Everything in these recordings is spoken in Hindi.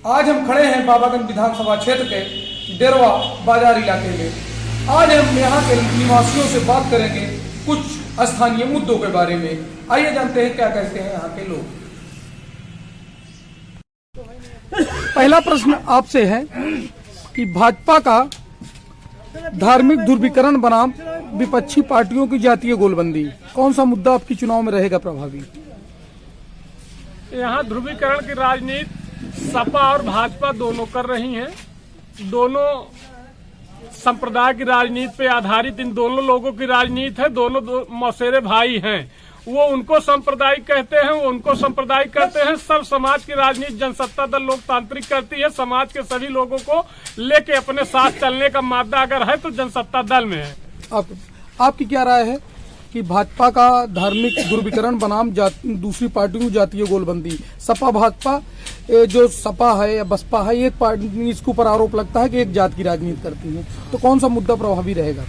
आज हम खड़े हैं बाबागंज विधानसभा क्षेत्र के डेरवा बाजार इलाके में। आज हम यहाँ के निवासियों से बात करेंगे कुछ स्थानीय मुद्दों के बारे में। आइए जानते हैं क्या कहते हैं यहाँ के लोग। पहला प्रश्न आपसे है कि भाजपा का धार्मिक ध्रुवीकरण बनाम विपक्षी पार्टियों की जातीय गोलबंदी, कौन सा मुद्दा आपकी चुनाव में रहेगा प्रभावी? यहाँ ध्रुवीकरण की राजनीति सपा और भाजपा दोनों कर रही हैं। दोनों संप्रदाय की राजनीति पे आधारित इन दोनों लोगों की राजनीति है। दोनों मौसेरे भाई हैं। वो उनको सांप्रदायिक कहते हैं, वो उनको सांप्रदायिक कहते हैं। सब समाज की राजनीति जनसत्ता दल लोकतांत्रिक करती है। समाज के सभी लोगों को लेके अपने साथ चलने का मादा अगर है तो जनसत्ता दल में है। आपकी क्या राय है कि भाजपा का धार्मिक ध्रुवीकरण बनाम दूसरी पार्टियों की जातीय गोलबंदी, सपा भाजपा जो सपा है या बसपा है, एक पार्टी इसके ऊपर आरोप लगता है कि एक जात की राजनीति करती है, तो कौन सा मुद्दा प्रभावी रहेगा?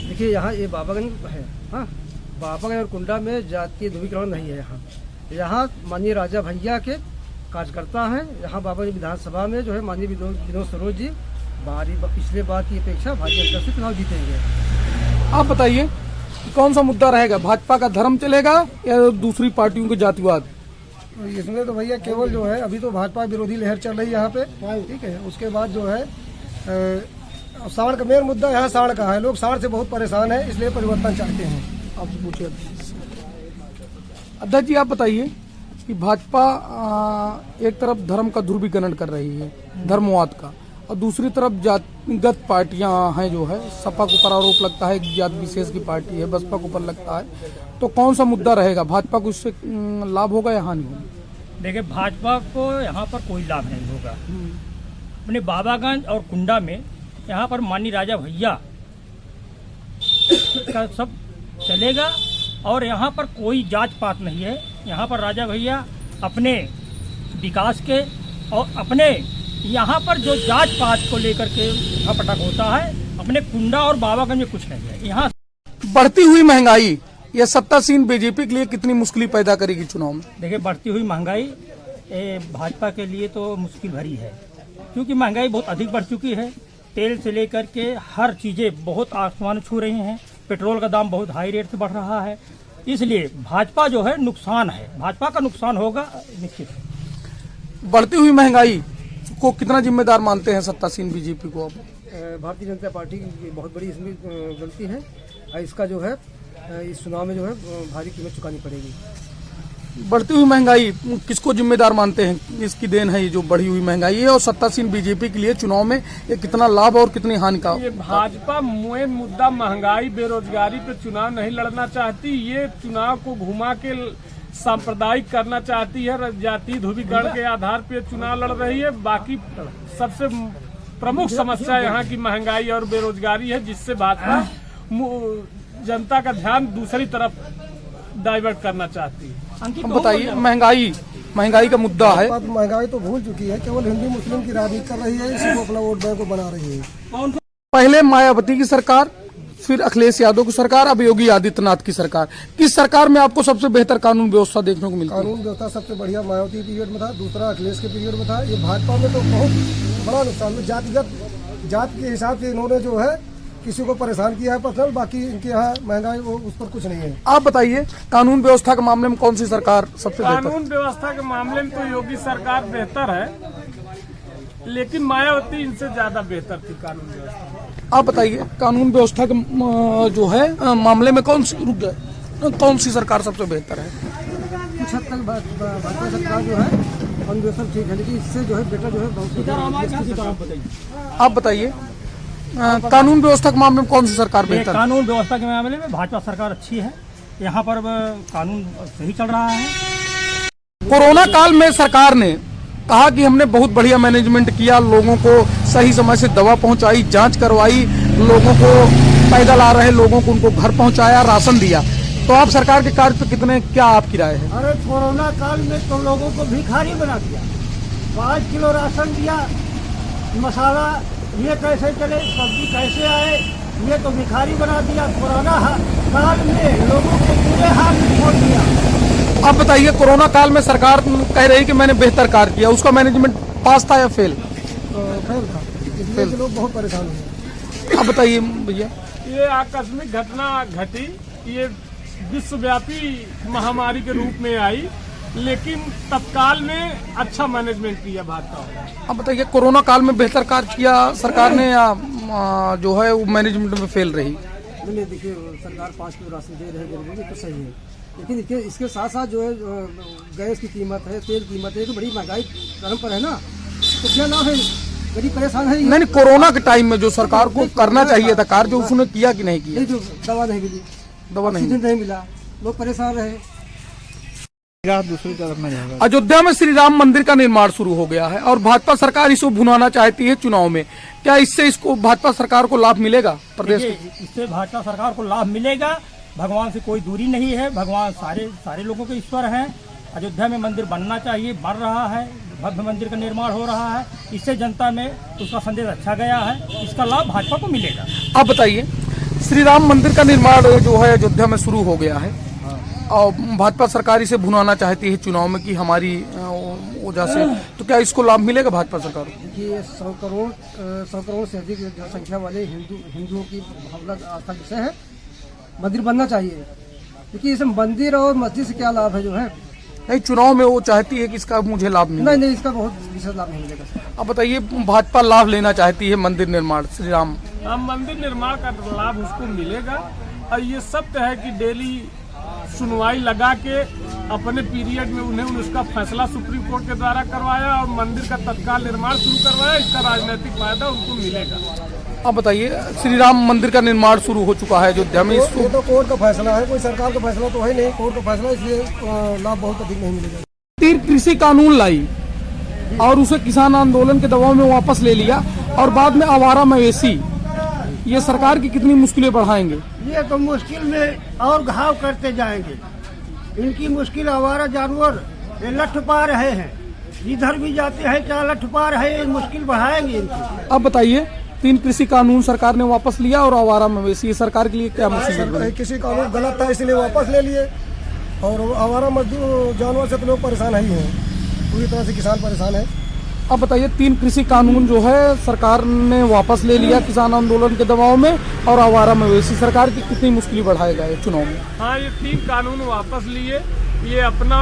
देखिए, यहाँ ये बाबागंज है, हाँ, बाबागंज और कुंडा में जातीय ध्रुवीकरण नहीं है। यहाँ माननीय राजा भैया के कार्यकर्ता हैं। यहाँ बाबागंज विधानसभा में जो है माननीय विनोद सरोज जी पिछले बार की अपेक्षा भारी अंतर से चुनाव जीतेंगे। आप बताइए कौन सा मुद्दा रहेगा, भाजपा का धर्म चलेगा या दूसरी पार्टियों के जातिवाद? इसमें तो भैया केवल जो है अभी तो भाजपा विरोधी लहर चल रही है यहाँ पे, ठीक है। उसके बाद जो है साढ़ का मेन मुद्दा यहाँ साढ़ का है। लोग साढ़ से बहुत परेशान है, इसलिए परिवर्तन चाहते हैं। आपसे पूछिए अध्यक्ष जी, आप बताइए कि भाजपा एक तरफ धर्म का ध्रुवीकरण कर रही है, धर्मवाद का, और दूसरी तरफ जातिगत पार्टियां हैं जो है, सपा के ऊपर आरोप लगता है कि जात विशेष की पार्टी है, बसपा के ऊपर लगता है, तो कौन सा मुद्दा रहेगा? भाजपा को इससे लाभ होगा या हानि होगी? देखिए, भाजपा को यहाँ पर कोई लाभ नहीं होगा। अपने बाबागंज और कुंडा में यहाँ पर माननीय राजा भैया का सब चलेगा और यहाँ पर कोई जात पात नहीं है। यहाँ पर राजा भैया अपने विकास के और अपने यहाँ पर जो जात पात को लेकर के पटक होता है, अपने कुंडा और बाबागंज में कुछ नहीं है। यहाँ बढ़ती हुई महंगाई यह सत्तासीन बीजेपी के लिए कितनी मुश्किल पैदा करेगी चुनाव में? देखिए, बढ़ती हुई महंगाई भाजपा के लिए तो मुश्किल भरी है, क्योंकि महंगाई बहुत अधिक बढ़ चुकी है। तेल से लेकर के हर चीजें बहुत आसमान छू रही हैं। पेट्रोल का दाम बहुत हाई रेट से बढ़ रहा है। इसलिए भाजपा जो है नुकसान है, भाजपा का नुकसान होगा निश्चित। बढ़ती हुई महंगाई को कितना जिम्मेदार मानते हैं सत्तासीन बीजेपी को? अब भारतीय जनता पार्टी की बहुत बड़ी इसमें गलती है। इसका जो है इस चुनाव में जो है भारी कीमत चुकानी पड़ेगी। बढ़ती हुई महंगाई किसको जिम्मेदार मानते हैं? इसकी देन है ये जो बढ़ी हुई महंगाई है, और सत्तासीन बीजेपी के लिए चुनाव में ये कितना लाभ और कितनी हानि का? ये भाजपा मेन मुद्दा महंगाई बेरोजगारी पे चुनाव नहीं लड़ना चाहती। ये चुनाव को घुमा के सांप्रदायिक करना चाहती है। जातीय ध्रुवीकरण के आधार पे चुनाव लड़ रही है। बाकी सबसे प्रमुख समस्या यहाँ की महंगाई और बेरोजगारी है, जिससे भाजपा जनता का ध्यान दूसरी तरफ डाइवर्ट करना चाहती है। हम बताइए, महंगाई का मुद्दा है। महंगाई तो भूल चुकी है, केवल हिंदू मुस्लिम की राजनीति कर रही है, इसी को अपना वोट बैंक को बना रही है। पहले मायावती की सरकार, फिर अखिलेश यादव की सरकार, अब योगी आदित्यनाथ की सरकार। किस सरकार में आपको सबसे बेहतर कानून व्यवस्था देखने को मिलती है? कानून व्यवस्था सबसे बढ़िया मायावती पीरियड में था, दूसरा अखिलेश के पीरियड में था। ये भाजपा में तो बहुत बड़ा नुकसान है। जात के हिसाब से इन्होंने जो है किसी को परेशान किया है पर्सनल, बाकी इनके यहाँ महंगाई वो उस पर कुछ नहीं है। आप बताइए, कानून व्यवस्था के मामले में कौन सी सरकार सबसे बेहतर? कानून व्यवस्था के मामले में तो योगी सरकार बेहतर है, लेकिन मायावती इनसे ज्यादा बेहतर थी कानून व्यवस्था। आप बताइए, कानून व्यवस्था के जो है मामले में कौन सी सरकार सबसे बेहतर है? कुछ हद तक भाजपा सरकार जो है कानून ठीक है, लेकिन इससे जो है बेटा जो है। आप बताइए, कानून व्यवस्था के मामले में कौन सी सरकार बेहतर है? कानून व्यवस्था के मामले में भाजपा सरकार अच्छी है। यहाँ पर कानून सही चल रहा है। कोरोना काल में सरकार ने कहा कि हमने बहुत बढ़िया मैनेजमेंट किया, लोगों को सही समय से दवा पहुंचाई, जांच करवाई, लोगों को पैदल आ रहे लोगों को उनको घर पहुंचाया, राशन दिया। तो आप सरकार के कार्य पे कितने, क्या आपकी राय है? अरे, कोरोना काल में तो लोगों को भिखारी बना दिया। 5 किलो राशन दिया, मसाला ये कैसे चले, सब्जी कैसे आए, ये तो भिखारी बना दिया। कोरोना काल में लोगों को पूरे हाथ में छोड़ दिया। आप बताइए, कोरोना काल में सरकार कह रही कि मैंने बेहतर कार्य किया, उसका मैनेजमेंट पास था या फेल? फेल था, इसलिए कि लोग बहुत परेशान हुए। अब बताइए भैया। ये आकस्मिक घटना घटी, ये विश्वव्यापी महामारी के रूप में आई, लेकिन तत्काल में अच्छा मैनेजमेंट किया भाजपा। अब बताइए, कोरोना काल में बेहतर कार्य किया सरकार ने या जो है वो मैनेजमेंट में फेल रही? नहीं, देखिए सरकार 5 किलो राशन दे रहे गरीबों को तो सही है, लेकिन इसके साथ साथ जो है गैस की कीमत है, तेल कीमत है, तो बड़ी महंगाई चरम पर है ना, तो क्या लाभ है? गरीब परेशान है। नहीं, कोरोना के टाइम में जो सरकार को करना चाहिए था कार्य, जो उसने किया कि नहीं किया? जो दवा नहीं मिली, दवा नहीं मिला, लोग परेशान रहे। दूसरी तरफ में जाएगा। अयोध्या में श्री राम मंदिर का निर्माण शुरू हो गया है और भाजपा सरकार इसको भुनाना चाहती है चुनाव में। क्या इससे इसको भाजपा सरकार को लाभ मिलेगा? प्रदेश इससे भाजपा सरकार को लाभ मिलेगा। भगवान से कोई दूरी नहीं है, भगवान सारे लोगों के ईश्वर हैं। अयोध्या में मंदिर बनना चाहिए, बन रहा है, भव्य मंदिर का निर्माण हो रहा है। इससे जनता में उसका संदेश अच्छा गया है, इसका लाभ भाजपा को मिलेगा। आप बताइए, श्री राम मंदिर का निर्माण जो है अयोध्या में शुरू हो गया है और भाजपा सरकार इसे भुनाना चाहती है चुनाव में कि हमारी वजह से, तो क्या इसको लाभ मिलेगा भाजपा सरकार को? देखिए 100 करोड़ से अधिक जनसंख्या वाले हिंदुओं की भावना आस्था विषय है, मंदिर बनना चाहिए। क्योंकि इसमें मंदिर और मस्जिद से क्या लाभ है जो है? नहीं, चुनाव में वो चाहती है कि इसका मुझे लाभ मिले। नहीं, इसका बहुत विशेष लाभ नहीं मिलेगा। अब बताइए, भाजपा लाभ लेना चाहती है मंदिर निर्माण श्री राम मंदिर निर्माण का लाभ उसको मिलेगा, और ये सत्य है कि डेली सुनवाई लगा के अपने पीरियड में उन्हें उसका फैसला सुप्रीम कोर्ट के द्वारा करवाया और मंदिर का तत्काल निर्माण शुरू करवाया। इसका राजनीतिक फायदा उनको मिलेगा। अब बताइए, श्री राम मंदिर का निर्माण शुरू हो चुका है अयोध्या में, इसको ये तो कोर्ट का फैसला है, कोई सरकार का फैसला तो है नहीं, कोर्ट का फैसला, इसलिए लाभ बहुत अधिक नहीं मिलेगा। 3 कृषि कानून लाई और उसे किसान आंदोलन के दबाव में वापस ले लिया और बाद में आवारा मवेशी, ये सरकार की कितनी मुश्किलें बढ़ाएंगे? ये तो मुश्किल में और घाव करते जाएंगे। इनकी मुश्किल आवारा जानवर ये लठ पा रहे हैं, इधर भी जाते हैं क्या लठ पा रहे हैं, मुश्किल बढ़ाएंगे इनकी। अब बताइए, 3 कृषि कानून सरकार ने वापस लिया और आवारा मवेशी, ये सरकार के लिए क्या मुसीबत बनी? किसी कानून गलत था इसलिए वापस ले लिए, और आवारा मजदूर जानवर से तो लोग परेशान ही हैं, पूरी तरह से किसान परेशान है। अब बताइए, 3 कृषि कानून जो है सरकार ने वापस ले लिया किसान आंदोलन के दबाव में, और आवारा मवेशी, सरकार की कितनी मुश्किल बढ़ाएगा ये चुनाव में? हाँ, ये 3 कानून वापस लिए, ये अपना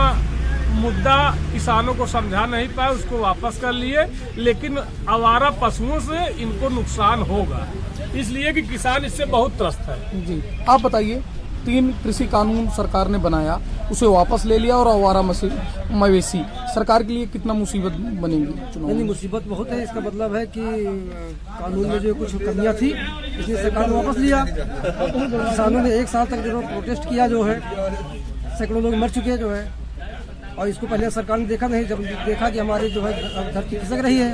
मुद्दा किसानों को समझा नहीं पाए, उसको वापस कर लिए, लेकिन आवारा पशुओं से इनको नुकसान होगा, इसलिए कि किसान इससे बहुत त्रस्त है। जी, आप बताइए, 3 कृषि कानून सरकार ने बनाया, उसे वापस ले लिया और आवारा मवेशी, सरकार के लिए कितना मुसीबत बनेगी चुनाव में? मुसीबत बहुत है। इसका मतलब है कि कानून में जो कुछ कमियां थी, इसलिए सरकार ने वापस लिया। किसानों ने 1 साल तक जो प्रोटेस्ट किया जो है, सैकड़ों लोग मर चुके हैं जो है, और इसको पहले सरकार ने देखा नहीं, जब देखा कि हमारी जो है धरती खिसक रही है,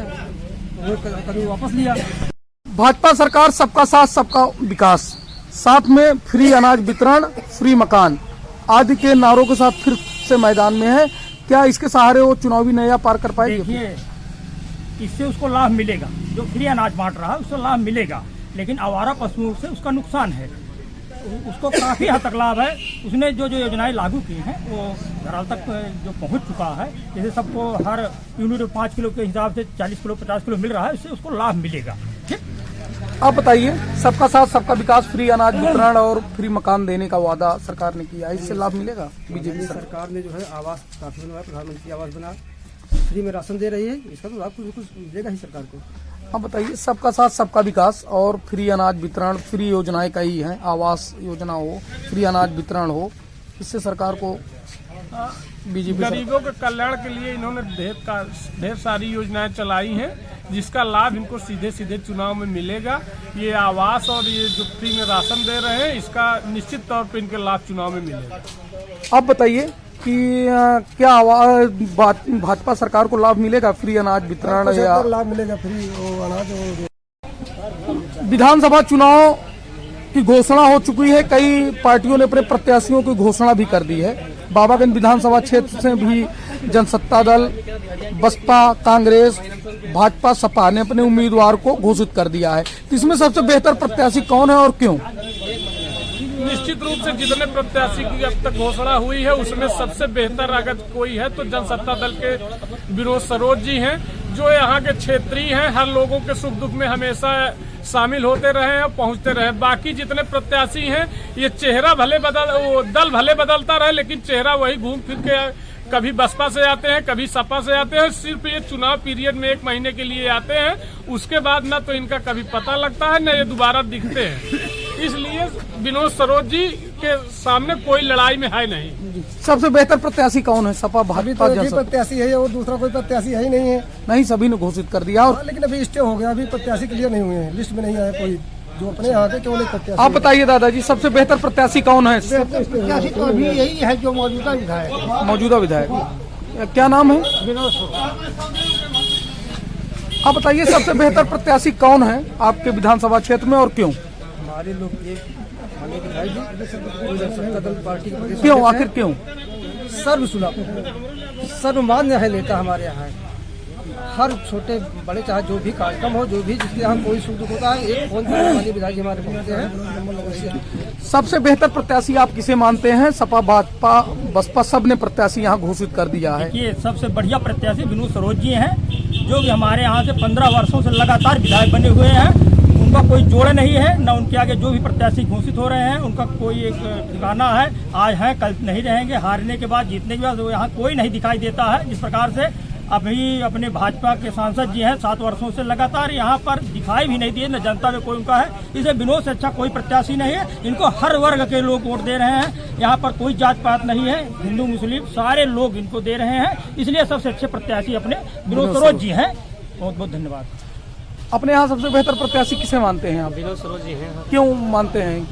वो कानून वापस लिया। भाजपा सरकार सबका साथ सबका विकास, साथ में फ्री अनाज वितरण, फ्री मकान आदि के नारों के साथ फिर से मैदान में है। क्या इसके सहारे वो चुनावी नया पार कर पाएगी? देखिए, इससे उसको लाभ मिलेगा, जो फ्री अनाज बांट रहा है उसको लाभ मिलेगा, लेकिन आवारा पशुओं से उसका नुकसान है। उसको काफी हद तक लाभ है। उसने जो योजनाएं लागू की हैं वो घराल तक जो पहुंच चुका है, जैसे सबको हर यूनिट 5 किलो के हिसाब से 40 किलो 50 किलो मिल रहा है, इससे उसको लाभ मिलेगा। ठीक, आप बताइए, सबका साथ सबका विकास, फ्री अनाज वितरण और फ्री मकान देने का वादा सरकार ने किया, इससे लाभ मिलेगा? बीजेपी सरकार ने जो है आवास काफी बनवाया, प्रधानमंत्री आवास बना, फ्री में राशन दे रही है, इसका तो लाभ कुछ मिलेगा ही सरकार को। आप बताइए, सबका साथ सबका विकास और फ्री अनाज वितरण, फ्री योजनाएं कई हैं, आवास योजना हो, फ्री अनाज वितरण हो, इससे सरकार को बीजेपी गरीबों के कल्याण के लिए इन्होंने ढेर सारी योजनाएं चलाई हैं, जिसका लाभ इनको सीधे सीधे चुनाव में मिलेगा। ये आवास और ये जो फ्री में राशन दे रहे हैं, इसका निश्चित तौर पे इनके लाभ चुनाव में मिलेगा। आप बताइए कि क्या भाजपा सरकार को लाभ मिलेगा फ्री अनाज वितरण या लाभ मिलेगा फ्री अनाज? विधानसभा चुनाव की घोषणा हो चुकी है, कई पार्टियों ने अपने प्रत्याशियों की घोषणा भी कर दी है। बाबागंज विधानसभा क्षेत्र से भी जनसत्ता दल, बसपा, कांग्रेस, भाजपा, सपा ने अपने उम्मीदवार को घोषित कर दिया है। इसमें सबसे बेहतर प्रत्याशी कौन है और क्यों? निश्चित रूप से जितने प्रत्याशी की अब तक घोषणा हुई है, उसमें सबसे बेहतर अगर कोई है तो जनसत्ता दल के विनोद सरोज जी हैं, जो यहाँ के क्षेत्रीय हैं, हर लोगों के सुख दुख में हमेशा शामिल होते रहे हैं, पहुंचते रहे। बाकी जितने प्रत्याशी हैं, ये चेहरा दल भले बदलता रहे, लेकिन चेहरा वही घूम फिर के कभी बसपा से आते हैं, कभी सपा से आते हैं। सिर्फ ये चुनाव पीरियड में 1 महीने के लिए आते हैं, उसके बाद न तो इनका कभी पता लगता है, न ये दोबारा दिखते हैं। इसलिए विनोद सरोज जी के सामने कोई लड़ाई में है नहीं। सबसे बेहतर प्रत्याशी कौन है? सपा अभी भाजपा तो एक ही जनसंघ? प्रत्याशी है और दूसरा कोई प्रत्याशी है ही नहीं है। नहीं, सभी ने घोषित कर दिया। और हाँ, लेकिन अभी स्टे हो गया, अभी प्रत्याशी क्लियर नहीं हुए हैं, लिस्ट में नहीं आया कोई जो अपने यहाँ के केवल एक प्रत्याशी। आप बताइए दादाजी, सबसे बेहतर प्रत्याशी कौन है? प्रत्याशी तो अभी यही है जो मौजूदा विधायक मौजूदा विधायक क्या नाम है? विनोद। आप बताइए, सबसे बेहतर प्रत्याशी कौन है आपके विधानसभा क्षेत्र में और क्यों? हमारे लोग ये माननीय विधायक जी जनता दल पार्टी के प्रदेश क्यों, अध्यक्ष आखिर क्यों? हैं। सर्वसुलभ सर्वमान्य है नेता हमारे यहाँ। हर छोटे बड़े चाहे जो भी कार्यक्रम हो, जो भी जिसके यहाँ कोई सुख दुख होता है, एक फोन पर माननीय विधायक जी हमारे पहुँचते हैं। सबसे बेहतर प्रत्याशी आप किसे मानते हैं? सपा भाजपा बसपा सब ने प्रत्याशी यहाँ घोषित कर दिया है। देखिए, सबसे बढ़िया प्रत्याशी विनोद सरोज जी हैं, जो कि हमारे यहाँ से 15 वर्षों से लगातार विधायक बने हुए हैं। उनका कोई जोड़ नहीं है, न उनके आगे जो भी प्रत्याशी घोषित हो रहे हैं उनका कोई एक ठिकाना है। आज हैं, कल नहीं रहेंगे। हारने के बाद, जीतने के बाद यहाँ कोई नहीं दिखाई देता है। जिस प्रकार से अभी अपने भाजपा के सांसद जी हैं, 7 वर्षों से लगातार यहाँ पर दिखाई भी नहीं दिए, न जनता में कोई उनका है। इसे विनोद से अच्छा कोई प्रत्याशी नहीं है। इनको हर वर्ग के लोग वोट दे रहे हैं। यहाँ पर कोई जात पात नहीं है, हिंदू मुस्लिम सारे लोग इनको दे रहे हैं। इसलिए सबसे अच्छे प्रत्याशी अपने विनोद सरोज जी हैं। बहुत बहुत धन्यवाद। अपने यहाँ सबसे बेहतर प्रत्याशी किसे मानते हैं आप? विनोद सरोज जी हैं, क्यों मानते हैं?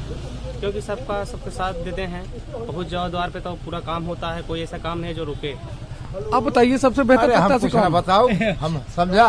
क्योंकि सबके साथ देते हैं। बहुत जगह द्वार पे तो पूरा काम होता है, कोई ऐसा काम नहीं है जो रुके। आप बताइए, सबसे बेहतर प्रत्याशी कौन? बताओ, हम समझा।